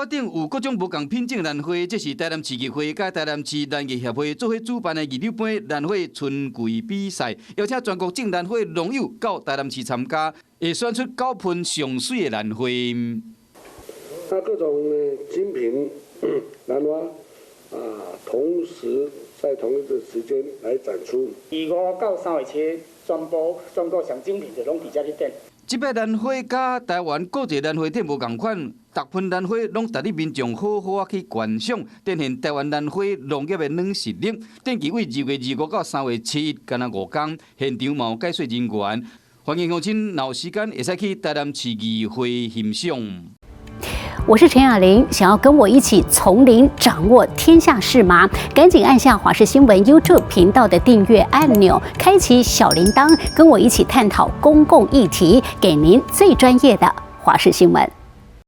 桌顶有各种无共品种兰花，这是台南市议会甲台南市兰艺协会做伙主办的二六杯兰花春季比赛，邀请全国种兰花农友到台南市参加，会选出9盆上水的兰花。那各种精品兰花同时在同一个时间来展出。2月到3月初全部上精品的拢伫遮去展。这摆兰花甲台湾各个兰花店无同款，逐盆兰花拢值得民众好好去观赏，展现台湾兰花农业的软实力。展期为2月25到3月7日，干那5天，现场嘛有解说人员，欢迎乡亲若有时间会使去台南市议会欣赏。我是陈雅玲，想要跟我一起从零掌握天下事吗？赶紧按下华视新闻 YouTube 频道的订阅按钮，开启小铃铛，跟我一起探讨公共议题，给您最专业的华视新闻。